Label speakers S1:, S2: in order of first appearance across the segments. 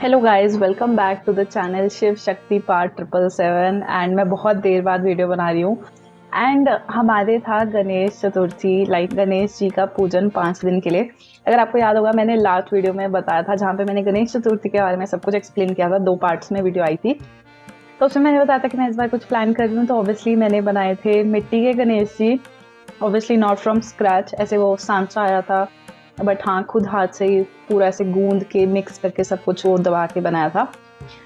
S1: Hello guys, welcome back to the channel Shiv Shakti part 777। And मैं बहुत देर बाद वीडियो बना रही हूँ। एंड हमारे था गणेश चतुर्थी, लाइक गणेश जी का पूजन 5 दिन के लिए। अगर आपको याद होगा, मैंने लास्ट वीडियो में बताया था जहाँ पे मैंने गणेश चतुर्थी के बारे में सब कुछ एक्सप्लेन किया था। 2 पार्ट्स में वीडियो आई थी। तो उसमें मैंने बताया था कि मैं इस बार कुछ प्लान कर रही हूँ। तो ऑब्वियसली मैंने बनाए थे मिट्टी के Ganesh ji. Obviously not from scratch, ऐसे वो सांचा आया था, बट हाँ खुद हाथ से ही पूरा ऐसे गूंद के मिक्स करके सब कुछ वो दबा के बनाया था।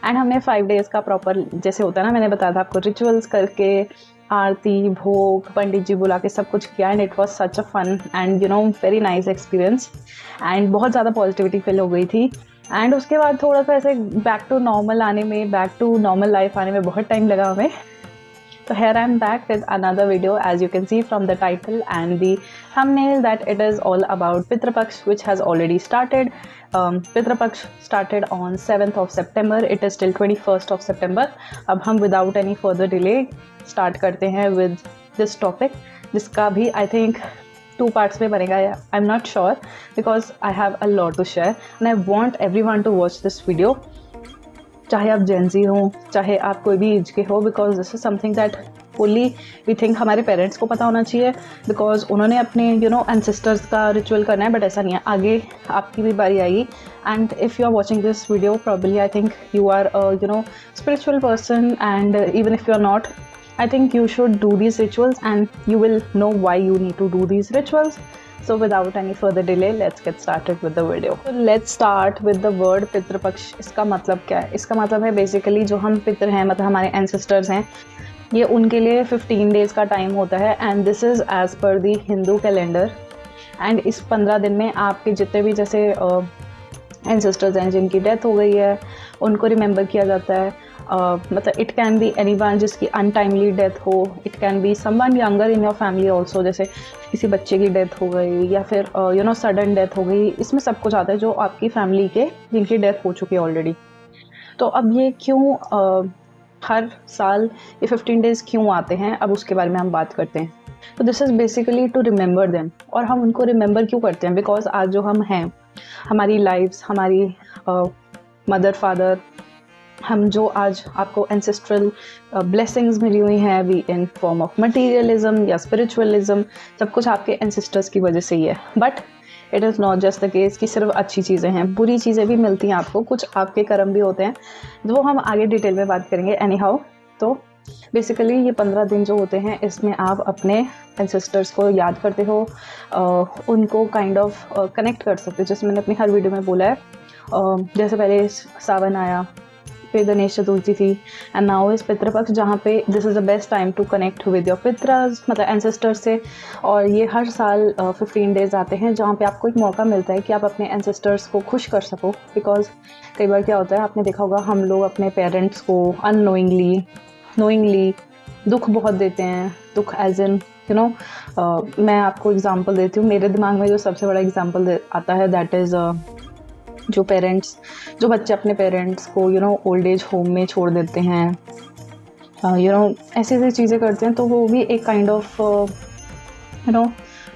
S1: एंड हमने 5 डेज का प्रॉपर, जैसे होता है ना, मैंने बताया था आपको, रिचुअल्स करके आरती भोग पंडित जी बुला के सब कुछ किया। And it was such a fun and very nice experience. And बहुत ज़्यादा पॉजिटिविटी फील हो गई थी। एंड उसके बाद थोड़ा सा ऐसे बैक टू नॉर्मल आने में, बैक टू नॉर्मल लाइफ आने में बहुत टाइम लगा हमें। So here I am back with another video, as you can see from the title and the thumbnail, that it is all about Pitra Paksh, which has already started. Pitra Paksh started on 7th of September. It is till 21st of September. अब हम without any further delay start करते हैं with this topic, जिसका भी I think 2 parts में बनेगा। I'm not sure because I have a lot to share and I want everyone to watch this video, चाहे आप जेंजी हो, चाहे आप कोई भी एज के हो, because this is something that only we think हमारे पेरेंट्स को पता होना चाहिए, बिकॉज उन्होंने अपने एंसेस्टर्स का रिचुअल करना है। बट ऐसा नहीं है, आगे आपकी भी बारी आएगी। And if you are watching this video, probably I think you are spiritual person, and even if you are not, I think you should do these rituals and you will know why you need to do these rituals. So without any further delay, let's get started with the video. So let's start with the word पितृ पक्ष। इसका मतलब क्या है? इसका मतलब है basically जो हम पितृ हैं, मतलब हमारे एंसेस्टर्स हैं, ये उनके लिए 15 डेज का टाइम होता है। And this is as per the Hindu calendar. And इस 15 दिन में आपके जितने भी जैसे एंसेस्टर्स हैं जिनकी डेथ हो गई है, उनको रिमेंबर किया जाता है। मतलब इट कैन बी एनीवन जिसकी अनटाइमली डेथ हो, it can be someone younger in your family also, जैसे किसी बच्चे की डेथ हो गई या फिर सडन डेथ हो गई। इसमें सब कुछ आता है जो आपकी फैमिली के जिनकी डेथ हो चुकी है ऑलरेडी। तो अब ये क्यों हर साल ये 15 डेज क्यों आते हैं, अब उसके बारे में हम बात करते हैं। तो this is basically to remember them. और हम उनको रिमेंबर क्यों करते हैं? बिकॉज आज जो हम हैं, हमारी लाइफ्स, हमारी मदर फादर, हम जो आज आपको एंसेस्ट्रल ब्लेसिंग्स मिली हुई हैं, भी इन फॉर्म ऑफ मटीरियलिज्म या स्पिरिचुअलिज्म, सब कुछ आपके एंसेस्टर्स की वजह से ही है। But it is not just the case कि सिर्फ अच्छी चीज़ें हैं, बुरी चीज़ें भी मिलती हैं आपको, कुछ आपके कर्म भी होते हैं, जो हम आगे डिटेल में बात करेंगे। एनी हाउ, तो बेसिकली ये 15 दिन जो होते हैं, इसमें आप अपने एंसेस्टर्स को याद करते हो, उनको काइंड ऑफ कनेक्ट कर सकते हो। जैसे मैंने अपनी हर वीडियो में बोला है, जैसे पहले सावन आया, फिर गणेश चतुर्थी थी, एंड नाउ इज पितृपक्ष, जहाँ पे this is the best time to connect with your पितरास, मतलब एंसेस्टर्स से। और ये हर साल 15 डेज आते हैं जहाँ पे आपको एक मौका मिलता है कि आप अपने एंसेस्टर्स को खुश कर सको। बिकॉज कई बार क्या होता है, आपने देखा होगा, हम लोग अपने पेरेंट्स को अननोइंगली नोइंगली दुख बहुत देते हैं। दुख एज इन मैं आपको एग्जाम्पल देती हूँ। मेरे दिमाग में जो सबसे बड़ा एग्जाम्पल आता है, दैट इज़ जो बच्चे अपने पेरेंट्स को ओल्ड एज होम में छोड़ देते हैं, ऐसी ऐसी चीज़ें करते हैं, तो वो भी एक काइंड ऑफ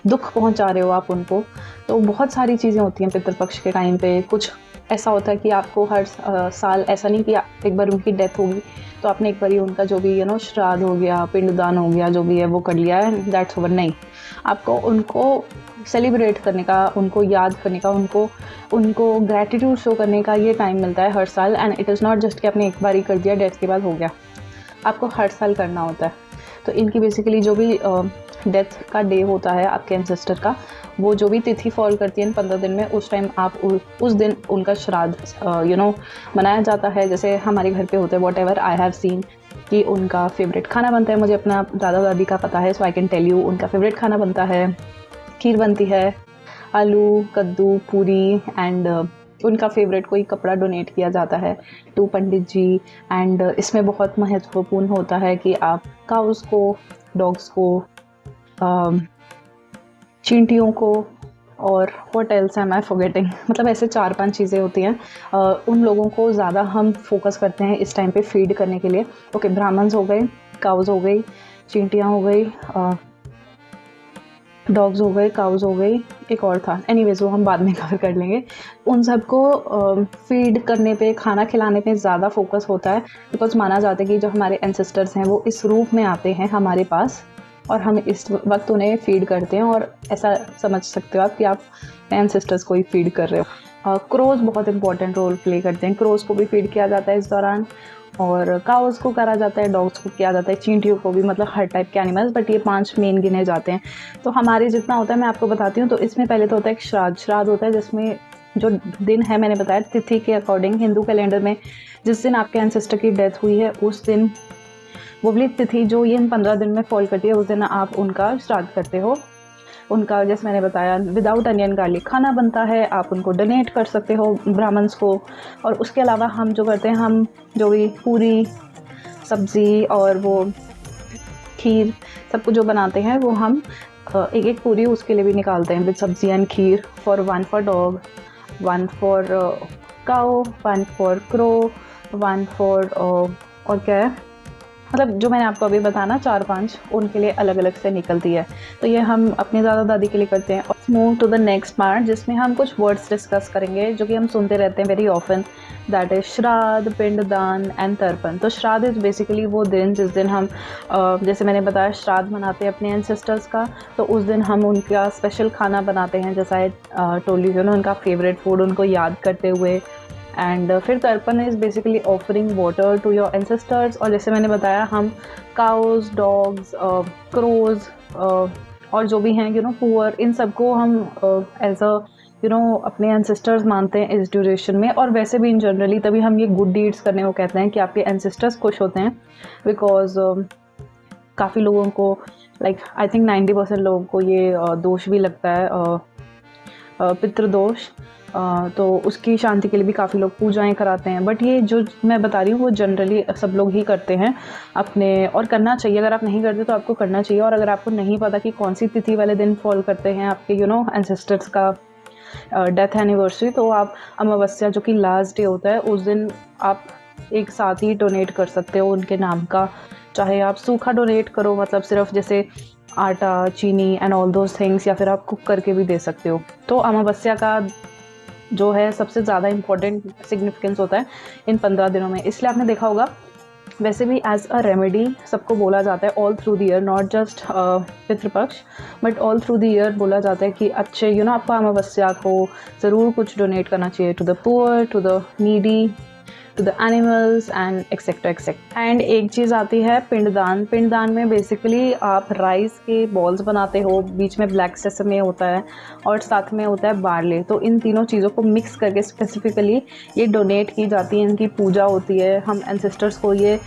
S1: दुख पहुंचा रहे हो आप उनको। तो बहुत सारी चीज़ें होती हैं पितृपक्ष के टाइम पे। कुछ ऐसा होता है कि आपको हर साल, ऐसा नहीं कि एक बार उनकी डेथ होगी तो आपने एक बार ही उनका जो भी श्राद्ध हो गया, पिंडदान हो गया, जो भी है वो कर लिया है, दैट्स ओवर। नहीं, आपको उनको सेलिब्रेट करने का, उनको याद करने का, उनको ग्रैटिट्यूड शो करने का ये टाइम मिलता है हर साल। And it is not just कि आपने एक बार ही कर दिया, डेथ के बाद हो गया, आपको हर साल करना होता है। तो इनकी बेसिकली जो भी डेथ का डे होता है आपके एंसेस्टर का, वो जो भी तिथि फॉल करती है इन 15 दिन में, उस टाइम आप उस दिन उनका श्राद्ध मनाया जाता है। जैसे हमारे घर पे होता है, what ever I have seen, कि उनका फेवरेट खाना बनता है। मुझे अपना दादा दादी का पता है, so I can tell you, उनका फेवरेट खाना बनता है, खीर बनती है, आलू कद्दू पूरी, एंड उनका फेवरेट कोई कपड़ा डोनेट किया जाता है टू पंडित जी। एंड इसमें बहुत महत्वपूर्ण होता है कि आप काउस को, डॉग्स को, चींटियों को, और what else am I forgetting, मतलब ऐसे 4-5 चीज़ें होती हैं। उन लोगों को ज़्यादा हम फोकस करते हैं इस टाइम पे फीड करने के लिए। ओके, ब्राह्मण्स हो गए, काउस हो गई, चींटियाँ हो गई, डॉग्स हो गए, काउज हो गई, एक और था, एनीवेज वो हम बाद में कवर कर लेंगे। उन सबको फीड करने पे, खाना खिलाने पे ज़्यादा फोकस होता है, बिकॉज माना जाता है कि जो हमारे एंसेस्टर्स हैं वो इस रूप में आते हैं हमारे पास और हम इस वक्त उन्हें फीड करते हैं, और ऐसा समझ सकते हो आप कि आप एंसेस्टर्स को ही फीड कर रहे हो। क्रोज बहुत इंपॉर्टेंट रोल प्ले करते हैं, क्रोज को भी फीड किया जाता है इस दौरान, और काउस को करा जाता है, डॉग्स को किया जाता है, चींटियों को भी, मतलब हर टाइप के एनिमल्स, बट ये 5 मेन गिने जाते हैं। तो हमारे जितना होता है मैं आपको बताती हूँ। तो इसमें पहले तो होता है एक श्राद्ध। श्राद्ध होता है जिसमें जो दिन है, मैंने बताया तिथि के अकॉर्डिंग हिंदू कैलेंडर में जिस दिन आपके एंसेस्टर की डेथ हुई है उस दिन, वो वाली तिथि जो ये इन 15 दिन में फॉल करती है, उस दिन आप उनका श्राद्ध करते हो। उनका जैसे मैंने बताया विदाउट अनियन गार्लिक खाना बनता है, आप उनको डोनेट कर सकते हो ब्राह्मण्स को। और उसके अलावा हम जो करते हैं, हम जो भी पूरी सब्ज़ी और वो खीर सब कुछ जो बनाते हैं वो हम एक एक पूरी उसके लिए भी निकालते हैं, with sabzi and kheer, for 1 for dog, 1 for cow, 1 for crow, 1 for और क्या है, मतलब जो मैंने आपको अभी बताया 4-5 उनके लिए अलग अलग से निकलती है। तो ये हम अपनी दादा दादी के लिए करते हैं। और move to the next part जिसमें हम कुछ वर्ड्स डिस्कस करेंगे जो कि हम सुनते रहते हैं वेरी ऑफन, दैट इज श्राद्ध, पिंडदान एंड तर्पण। तो श्राद्ध इज़ बेसिकली वो दिन जिस दिन हम जैसे मैंने बताया श्राद्ध मनाते हैं अपने एंसेस्टर्स का, तो उस दिन हम उनका स्पेशल खाना बनाते हैं, जैसा है टोली जो ना उनका फेवरेट फूड उनको याद करते हुए। एंड फिर tarpan is basically offering water to your ancestors. और जैसे मैंने बताया हम काउज, डॉग्स, क्रोज और जो भी हैं पुअर, इन सबको हम एज अ अपने एंसेस्टर्स मानते हैं इस ड्यूरेशन में। और वैसे भी इन जनरली तभी हम ये गुड डीड्स करने को कहते हैं कि आपके एंसेस्टर्स खुश होते हैं, बिकॉज काफ़ी लोगों को लाइक आई थिंक 90% लोगों को ये दोष भी लगता है, पितृदोष। तो उसकी शांति के लिए भी काफ़ी लोग पूजाएं कराते हैं। बट ये जो मैं बता रही हूँ वो जनरली सब लोग ही करते हैं अपने, और करना चाहिए। अगर आप नहीं करते तो आपको करना चाहिए। और अगर आपको नहीं पता कि कौन सी तिथि वाले दिन फॉल करते हैं आपके एंसेस्टर्स का डेथ एनिवर्सरी, तो आप अमावस्या जो कि लास्ट डे होता है उस दिन आप एक साथ ही डोनेट कर सकते हो उनके नाम का। चाहे आप सूखा डोनेट करो, मतलब सिर्फ जैसे आटा, चीनी एंड ऑल दोज थिंग्स, या फिर आप कुक करके भी दे सकते हो। तो अमावस्या का जो है सबसे ज़्यादा इम्पोर्टेंट सिग्निफिकेंस होता है इन 15 दिनों में। इसलिए आपने देखा होगा वैसे भी एज अ रेमेडी सबको बोला जाता है all through the year, not just Pitrupaksha but all through the year बोला जाता है कि अच्छे आपको अमावस्या को ज़रूर कुछ डोनेट करना चाहिए to the poor, to the needy, to the animals and etcetera etcetera. And एक चीज़ आती है पिंडदान। पिंडदान में बेसिकली आप राइस के बॉल्स बनाते हो, बीच में ब्लैक सेसमे होता है और साथ में होता है बार्ले। तो इन तीनों चीज़ों को मिक्स करके स्पेसिफिकली ये डोनेट की जाती है, इनकी पूजा होती है। हम एंसेस्टर्स को ये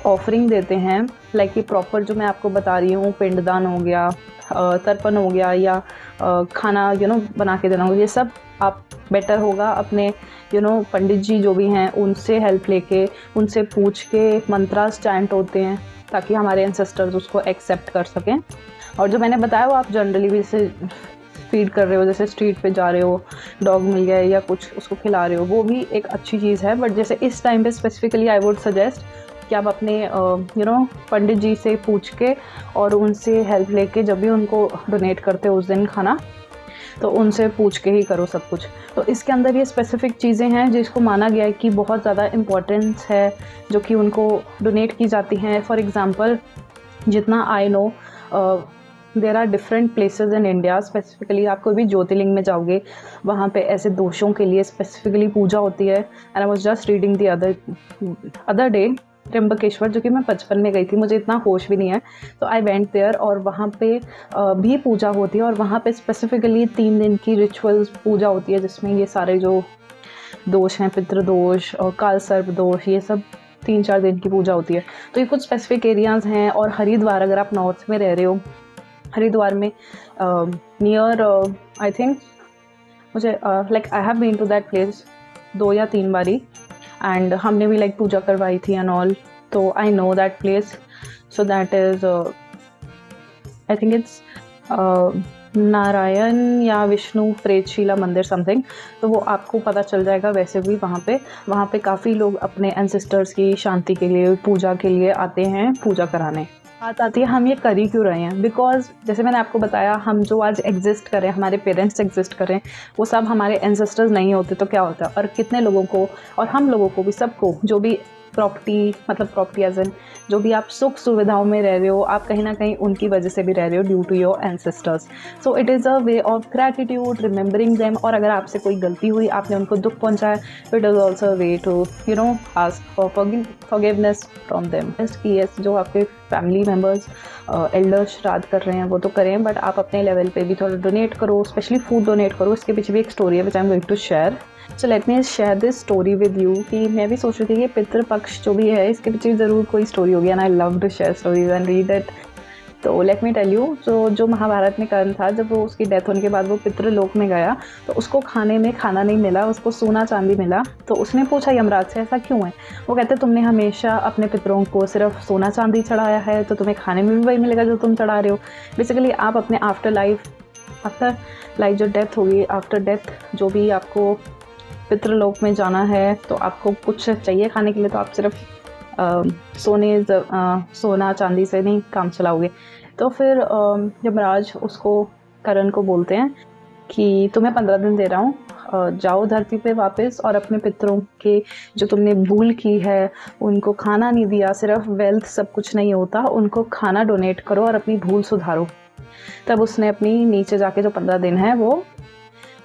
S1: ऑफरिंग देते हैं, लाइक ये प्रॉपर जो मैं आपको बता रही हूँ, पिंडदान हो गया, तर्पण हो गया, या खाना बना के देना हो, ये सब आप बेटर होगा अपने पंडित जी जो भी हैं उनसे हेल्प लेके, उनसे पूछ के मंत्रास चैंट होते हैं ताकि हमारे एंसेस्टर्स उसको एक्सेप्ट कर सकें। और जो मैंने बताया वो आप जनरली भी इसे फीड कर रहे हो, जैसे स्ट्रीट पे जा रहे हो, डॉग मिल गया या कुछ उसको खिला रहे हो, वो भी एक अच्छी चीज़ है। बट जैसे इस टाइम पे स्पेसिफिकली आई वुड सजेस्ट कि आप अपने पंडित जी से पूछ के और उनसे हेल्प लेके जब भी उनको डोनेट करते हो उस दिन खाना, तो उनसे पूछ के ही करो सब कुछ। तो इसके अंदर ये स्पेसिफिक चीज़ें हैं जिसको माना गया है कि बहुत ज़्यादा इम्पॉर्टेंस है, जो कि उनको डोनेट की जाती हैं। फॉर एग्ज़ाम्पल जितना I know there are different places in India, specifically आप कोई भी ज्योतिर्लिंग में जाओगे वहाँ पे ऐसे दोषों के लिए स्पेसिफिकली पूजा होती है। And I was just reading the other day Trimbakeshwar, जो कि मैं 55 में गई थी, मुझे इतना होश भी नहीं है, तो आई वेंट देयर और वहाँ पे भी पूजा होती है। और वहाँ पे स्पेसिफिकली 3 दिन की रिचुअल्स पूजा होती है जिसमें ये सारे जो दोष हैं, पितृदोष और काल सर्प दोष, ये सब 3-4 दिन की पूजा होती है। तो ये कुछ स्पेसिफिक एरियाज़ हैं। और हरिद्वार, अगर आप नॉर्थ में रह रहे हो, हरिद्वार में नियर आई थिंक मुझे like I have been to that place 2 या 3 बारी, एंड हमने भी लाइक पूजा करवाई थी एंड ऑल, तो I know that place. So that is I think it's Narayan या विष्णु प्रेतशीला मंदिर समथिंग, तो वो आपको पता चल जाएगा। वैसे भी वहाँ पे काफ़ी लोग अपने एंसेस्टर्स की शांति के लिए, पूजा के लिए आते हैं, पूजा कराने। बात आती है हम ये कर ही क्यों रहे हैं, बिकॉज जैसे मैंने आपको बताया, हम जो आज एग्जिस्ट कर रहे हैं, हमारे पेरेंट्स एग्जिस्ट कर रहे हैं, वो सब हमारे एंसेस्टर्स नहीं होते तो क्या होता है। और कितने लोगों को, और हम लोगों को भी, सबको, जो भी प्रॉपर्टी, मतलब प्रॉपर्टी एज एन जो भी आप सुख सुविधाओं में रह रहे हो, आप कहीं ना कहीं उनकी वजह से भी रह रहे हो, due to your ancestors. So it is a way of gratitude, remembering them. और अगर आपसे कोई गलती हुई, आपने उनको दुख पहुंचाया, it is also a way to ask for forgiveness from them. कि यस, जो आपके फैमिली मेम्बर्स एल्डर्स श्राद्ध कर रहे हैं वो तो करें, बट आप अपने लेवल पे भी थोड़ा डोनेट करो, स्पेशली फूड डोनेट करो। इसके पीछे भी एक स्टोरी है which I am going to share. So let me share this story with you. कि मैं भी सोच रही थी कि पितृपक्ष जो भी है, इसके पीछे ज़रूर कोई स्टोरी होगी, and I love to share stories and read it. तो लेट मी टेल यू, जो महाभारत में कर्ण था, जब वो उसकी डेथ होने के बाद वो पितृलोक में गया, तो उसको खाने में खाना नहीं मिला, उसको सोना चांदी मिला। तो उसने पूछा यमराज से, ऐसा क्यों है? वो कहते, तुमने हमेशा अपने पितरों को सिर्फ सोना चांदी चढ़ाया है, तो तुम्हें खाने में भी वही मिलेगा जो तुम चढ़ा रहे हो। बेसिकली आप अपने आफ्टर लाइफ जो डेथ होगी, आफ्टर डेथ जो भी आपको पितृलोक में जाना है, तो आपको कुछ चाहिए खाने के लिए, तो आप सिर्फ सोना चांदी से नहीं काम चलाओगे। तो फिर यमराज उसको, कर्ण को बोलते हैं कि तुम्हें 15 दिन दे रहा हूँ, जाओ धरती पे वापस, और अपने पितरों के जो तुमने भूल की है, उनको खाना नहीं दिया, सिर्फ वेल्थ सब कुछ नहीं होता, उनको खाना डोनेट करो और अपनी भूल सुधारो। तब उसने अपनी नीचे जाके जो 15 दिन है वो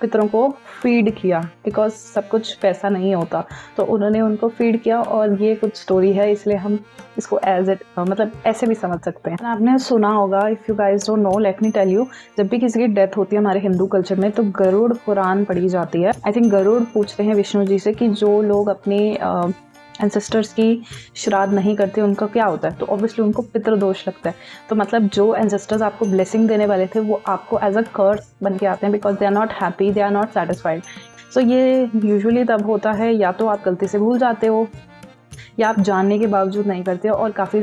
S1: पितरों को फीड किया, बिकॉज सब कुछ पैसा नहीं होता, तो उन्होंने उनको फीड किया। और ये कुछ स्टोरी है, इसलिए हम इसको एज इट मतलब ऐसे भी समझ सकते हैं। आपने सुना होगा, if you guys don't know, let me tell you, जब भी किसी की डेथ होती है हमारे हिंदू कल्चर में, तो गरुड़ पुराण पढ़ी जाती है। आई थिंक गरुड़ पूछते हैं विष्णु जी से कि जो लोग अपनी एंसेस्टर्स की श्राद्ध नहीं करते उनका क्या होता है, तो ऑब्वियसली उनको पितृदोष लगता है। तो मतलब जो एंसेस्टर्स आपको ब्लेसिंग देने वाले थे, वो आपको एज अ कर्स बन के आते हैं, because they are not happy, they are not satisfied. So ये यूजुअली तब होता है, या तो आप गलती से भूल जाते हो, या आप जानने के बावजूद नहीं करते हो। और काफ़ी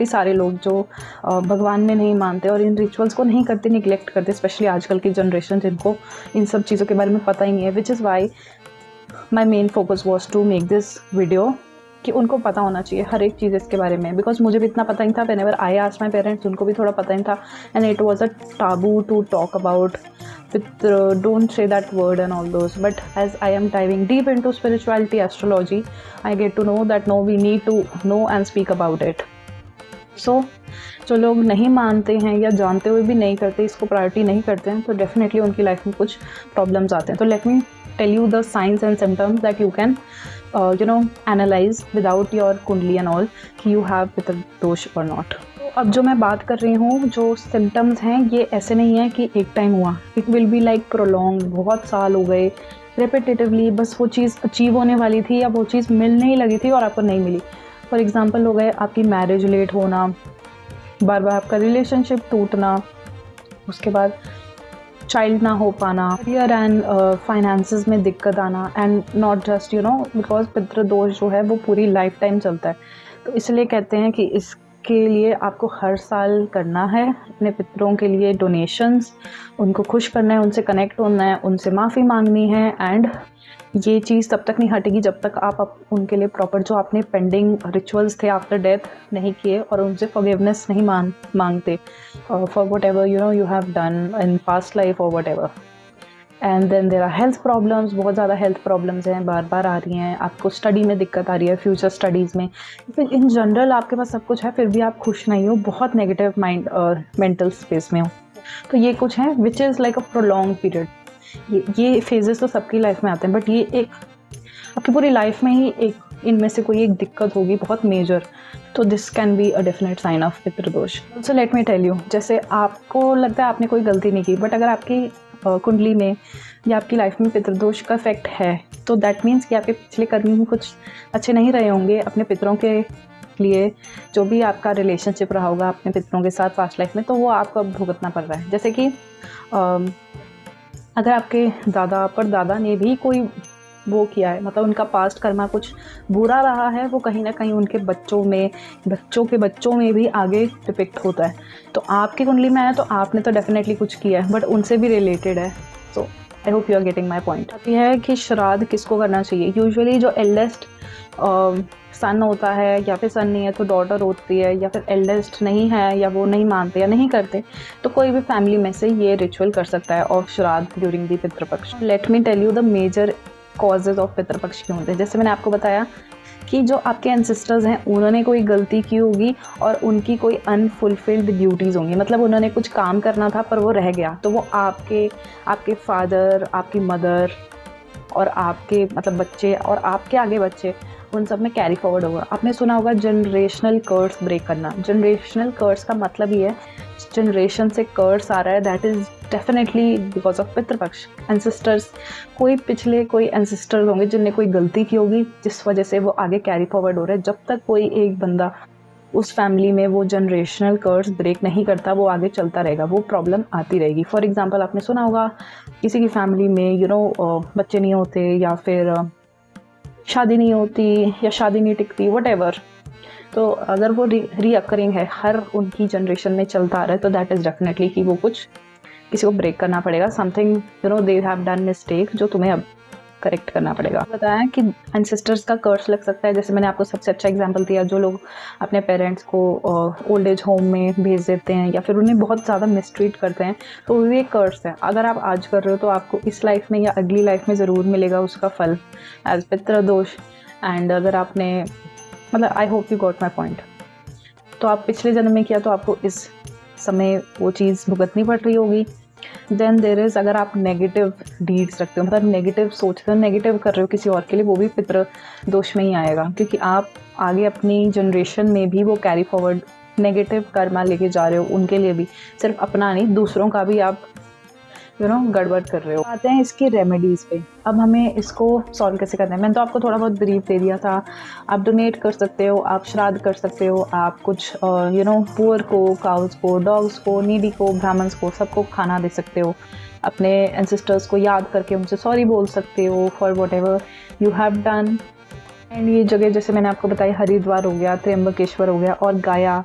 S1: सारे लोग जो भगवान में नहीं मानते और इन रिचुअल्स को नहीं करते, निगलेक्ट करते, स्पेशली आजकल की जनरेशन जिनको इन सब चीज़ों के बारे में पता ही नहीं है, which is why my main focus was to make this video, कि उनको पता होना चाहिए हर एक चीज़ इसके बारे में। बिकॉज मुझे भी इतना पता नहीं था, whenever I asked my parents, उनको भी थोड़ा पता नहीं था, and it was a taboo to talk about don't say that word and all those. But as I am diving deep into spirituality, astrology, I get to know that no, we need to know and speak about it. So जो लोग नहीं मानते हैं या जानते हुए भी नहीं करते, इसको प्रायोरिटी नहीं करते हैं, तो डेफिनेटली उनकी लाइफ में कुछ प्रॉब्लम्स आते हैं। तो let me tell you the science and symptoms that you can analyse without your kundli and all, कि यू हैव पितृदोष और नॉट। अब जो मैं बात कर रही हूँ, जो सिम्टम्स हैं, ये ऐसे नहीं है कि एक टाइम हुआ, it will be like prolong, बहुत साल हो गए, रेपिटेटिवली बस वो चीज़ अचीव होने वाली थी या वो चीज़ मिलने ही लगी थी और आपको नहीं मिली। फॉर एग्जांपल हो गए आपकी मैरिज लेट होना, बार बार आपका रिलेशनशिप टूटना, उसके बाद चाइल्ड ना हो पाना, करियर एंड फाइनेंसेस में दिक्कत आना, एंड नॉट जस्ट बिकॉज पितृदोष जो है वो पूरी लाइफ टाइम चलता है। तो इसलिए कहते हैं कि इसके लिए आपको हर साल करना है अपने पितरों के लिए डोनेशंस, उनको खुश करना है, उनसे कनेक्ट होना है, उनसे माफ़ी मांगनी है। एंड ये चीज़ तब तक नहीं हटेगी जब तक आप उनके लिए प्रॉपर जो आपने पेंडिंग रिचुअल्स थे आफ्टर डेथ नहीं किए और उनसे फॉरगिवनेस नहीं मांगते for whatever you have done in past life और whatever. And then there are health problems, बहुत ज़्यादा हेल्थ प्रॉब्लम्स हैं, बार बार आ रही हैं, आपको स्टडी में दिक्कत आ रही है, फ्यूचर स्टडीज़ में, फिर इन जनरल आपके पास सब कुछ है फिर भी आप खुश नहीं हो, बहुत नेगेटिव माइंड मेंटल स्पेस में हो। तो ये कुछ है which is like a prolong period. ये फेजेस तो सबकी लाइफ में आते हैं, बट ये एक आपकी पूरी लाइफ में ही एक इनमें से कोई एक दिक्कत होगी बहुत मेजर, तो this can be a definite sign of Pitradosh. So let me tell you, जैसे आपको लगता है आपने कोई गलती नहीं की, बट अगर आपकी कुंडली में या आपकी लाइफ में पितृदोष का इफेक्ट है, तो दैट मीन्स कि आपके पिछले कर्म में कुछ अच्छे नहीं रहे होंगे अपने पितरों के लिए। जो भी आपका रिलेशनशिप रहा होगा अपने पितरों के साथ पास्ट लाइफ में, तो वो आपको अब भुगतना पड़ रहा है। जैसे कि अगर आपके दादा परदादा ने भी कोई वो किया है, मतलब उनका पास्ट कर्मा कुछ बुरा रहा है, वो कहीं ना कहीं उनके बच्चों में, बच्चों के बच्चों में भी आगे डिपिक्ट होता है। तो आपकी कुंडली में है तो आपने तो डेफिनेटली कुछ किया है, बट उनसे भी रिलेटेड है। So I hope you are getting my point. ये है कि श्राद्ध किसको करना चाहिए। यूजुअली जो एल्डेस्ट सन होता है, या फिर सन नहीं है तो डॉटर होती है, या फिर एल्डेस्ट नहीं है या वो नहीं मानते या नहीं करते, तो कोई भी फैमिली में से ये रिचुअल कर सकता है of shraddh during the Pitrupaksha. Let me tell you the major causes of Pitrupaksha क्यों होते हैं। जैसे मैंने आपको बताया कि जो आपके एंसेस्टर्स हैं उन्होंने कोई गलती की होगी और उनकी कोई अनफुलफिल्ड ड्यूटीज़ होंगी, मतलब उन्होंने कुछ काम करना था पर वो रह गया, तो वो आपके फादर, आपकी मदर और आपके मतलब बच्चे और आपके आगे बच्चे, उन सब में कैरी फॉरवर्ड होगा। आपने सुना होगा जनरेशनल कर्स ब्रेक करना। जनरेशनल कर्स का मतलब ये है जनरेशन से कर्स आ रहा है, that is definitely because of Pitrupaksha. Ancestors, कोई एंसेस्टर्स होंगे जिनने कोई गलती की होगी जिस वजह से वो आगे कैरी फॉरवर्ड हो रहा है। जब तक कोई एक बंदा उस फैमिली में वो जनरेशनल कर्स ब्रेक नहीं करता, वो आगे चलता रहेगा, वो प्रॉब्लम आती रहेगी। फॉर एग्जांपल आपने सुना होगा किसी की फैमिली में बच्चे नहीं होते, या फिर शादी नहीं होती, या शादी नहीं टिकती, व्हाटएवर। तो अगर वो रीअकरिंग है, हर उनकी जनरेशन में चलता आ रहा है, तो दैट इज़ डेफिनेटली कि वो कुछ किसी को ब्रेक करना पड़ेगा। Something they have done mistake जो तुम्हें अब करेक्ट करना पड़ेगा। बताया कि एंसेस्टर्स का कर्स लग सकता है। जैसे मैंने आपको सबसे अच्छा एग्जांपल दिया, जो लोग अपने पेरेंट्स को ओल्ड एज होम में भेज देते हैं या फिर उन्हें बहुत ज़्यादा मिसट्रीट करते हैं, तो वो एक कर्स है। अगर आप आज कर रहे हो तो आपको इस लाइफ में या अगली लाइफ में ज़रूर मिलेगा उसका फल एज पितृ दोष। एंड अगर आपने मतलब आई hope you got my point, तो आप पिछले जन्म में किया तो आपको इस समय वो चीज़ भुगतनी पड़ रही होगी। देन देर इज़, अगर आप नेगेटिव डीड्स रखते हो, मतलब नेगेटिव सोचते हो, नेगेटिव कर रहे हो किसी और के लिए, वो भी पितृ दोष में ही आएगा, क्योंकि आप आगे अपनी जनरेशन में भी वो कैरी फॉरवर्ड नेगेटिव कर्मा लेके जा रहे हो, उनके लिए भी, सिर्फ अपना नहीं दूसरों का भी आप गड़बड़ कर रहे हो। आते हैं इसकी रेमेडीज़ पे। अब हमें इसको सॉल्व कैसे करना है। मैंने तो आपको थोड़ा बहुत ब्रीफ दे दिया था। आप डोनेट कर सकते हो, आप श्राद्ध कर सकते हो, आप कुछ पुअर को, काउज को, डॉग्स को, नीडी को, ब्राह्मण्स को, सबको खाना दे सकते हो। अपने एंसेस्टर्स को याद करके उनसे सॉरी बोल सकते हो for what ever you have done. And ये जगह जैसे मैंने आपको बताया, हरिद्वार हो गया, त्र्यंबकेश्वर हो गया, और गया,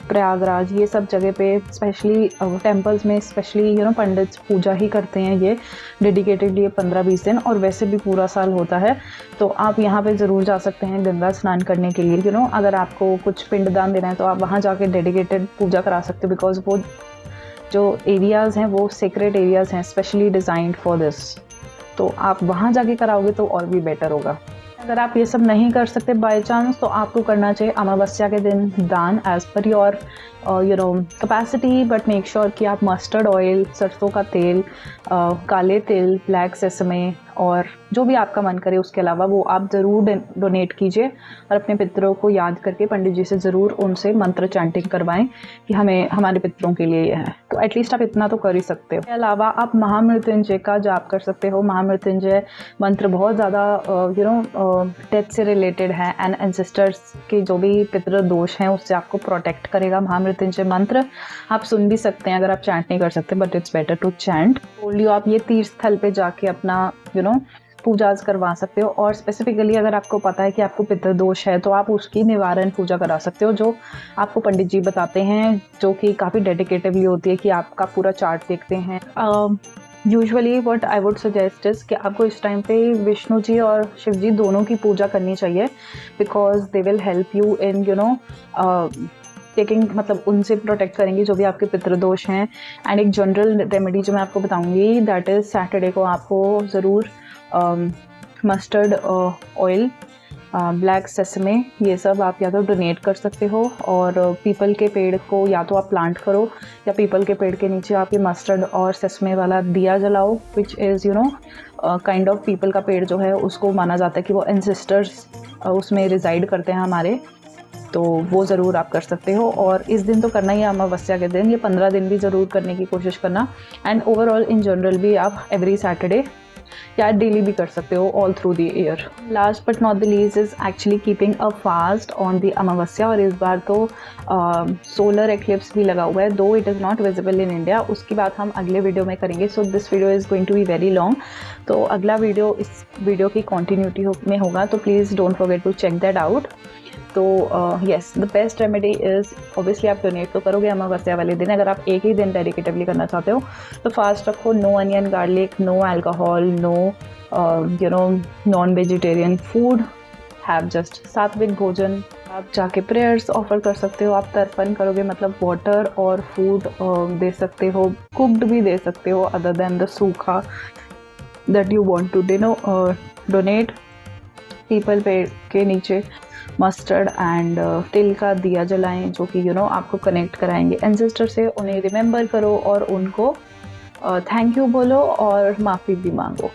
S1: प्रयागराज, ये सब जगह पे स्पेशली टेम्पल्स में स्पेशली पंडित पूजा ही करते हैं ये डेडिकेटेडली 15-20 दिन, और वैसे भी पूरा साल होता है। तो आप यहाँ पे ज़रूर जा सकते हैं गंगा स्नान करने के लिए। अगर आपको कुछ पिंडदान देना है तो आप वहाँ जाके डेडिकेटेड पूजा करा सकते हो, बिकॉज वो जो एरियाज़ हैं वो सेक्रेट एरियाज़ हैं, स्पेशली डिज़ाइंड फॉर दिस। तो आप वहाँ जाके कराओगे तो और भी बेटर होगा। अगर आप ये सब नहीं कर सकते बाय चांस, तो आपको करना चाहिए अमावस्या के दिन दान as per your capacity, but make sure कि आप मस्टर्ड ऑयल, सरसों का तेल, काले तिल, ब्लैक सेसमे और जो भी आपका मन करे उसके अलावा वो आप ज़रूर डोनेट कीजिए, और अपने पितरों को याद करके पंडित जी से ज़रूर उनसे मंत्र चैंटिंग करवाएं कि हमें हमारे पितरों के लिए ये है। तो एटलीस्ट आप इतना तो कर ही सकते हो। इसके अलावा आप महामृत्युंजय का जाप कर सकते हो। महामृत्युंजय मंत्र बहुत ज़्यादा डेथ से रिलेटेड है, एंड एंसेस्टर्स के जो भी पितृ दोष हैं उससे आपको प्रोटेक्ट करेगा। महामृत्युंजय मंत्र आप सुन भी सकते हैं अगर आप चैंट नहीं कर सकते, but it's better to chant. बोलियो आप ये तीर्थ स्थल पे जाके अपना पूजाज करवा सकते हो। और स्पेसिफिकली अगर आपको पता है कि आपको पितृदोष है तो आप उसकी निवारण पूजा करा सकते हो, जो आपको पंडित जी बताते हैं, जो कि काफ़ी डेडिकेटिवली होती है, कि आपका पूरा चार्ट देखते हैं। Usually what I would suggest is कि आपको इस टाइम पे विष्णु जी और शिव जी दोनों की पूजा करनी चाहिए, because they will help you in taking, मतलब उनसे प्रोटेक्ट करेंगे जो भी आपके पितृदोष हैं। एंड एक जनरल रेमेडी जो मैं आपको बताऊंगी, दैट इज़ सैटरडे को आपको ज़रूर मस्टर्ड ऑयल, ब्लैक सेसमे, ये सब आप या तो डोनेट कर सकते हो, और पीपल के पेड़ को या तो आप प्लांट करो, या पीपल के पेड़ के नीचे आप ये मस्टर्ड और सेसमे वाला दिया जलाओ, which is kind of people का पेड़ जो है उसको माना जाता है कि वो एंसेस्टर्स उसमें रिजाइड करते हैं हमारे, तो वो ज़रूर आप कर सकते हो। और इस दिन तो करना ही है अमावस्या के दिन, ये 15 दिन भी ज़रूर करने की कोशिश करना। एंड ओवरऑल इन जनरल भी आप एवरी सैटरडे या डेली भी कर सकते हो all through the year. Last but not the least is actually keeping a fast on the अमावस्या। और इस बार तो सोलर एक्लिप्स भी लगा हुआ है, though it is not visible in India. उसकी बात हम अगले वीडियो में करेंगे। So this video is going to be very long, तो अगला वीडियो इस वीडियो की कॉन्टीन्यूटी में होगा, तो please don't forget to check that out. तो yes, the best remedy is obviously आप डोनेट तो करोगे अमावस्या वाले दिन। अगर आप एक ही दिन डेडिकेटिवली करना चाहते हो तो फास्ट रखो, no onion garlic, no alcohol, no non vegetarian food, have just sattvik bhojan. आप जाके प्रेयर्स ऑफर कर सकते हो, आप तर्पण करोगे मतलब वाटर और फूड दे सकते हो, कुक्ड भी दे सकते हो other than the sukha that you want to donate. Peepal पेड़ के नीचे मस्टर्ड एंड तिल का दिया जलाएं, जो कि आपको कनेक्ट कराएंगे एंसेस्टर से। उन्हें रिमेंबर करो और उनको थैंक यू बोलो और माफ़ी भी मांगो।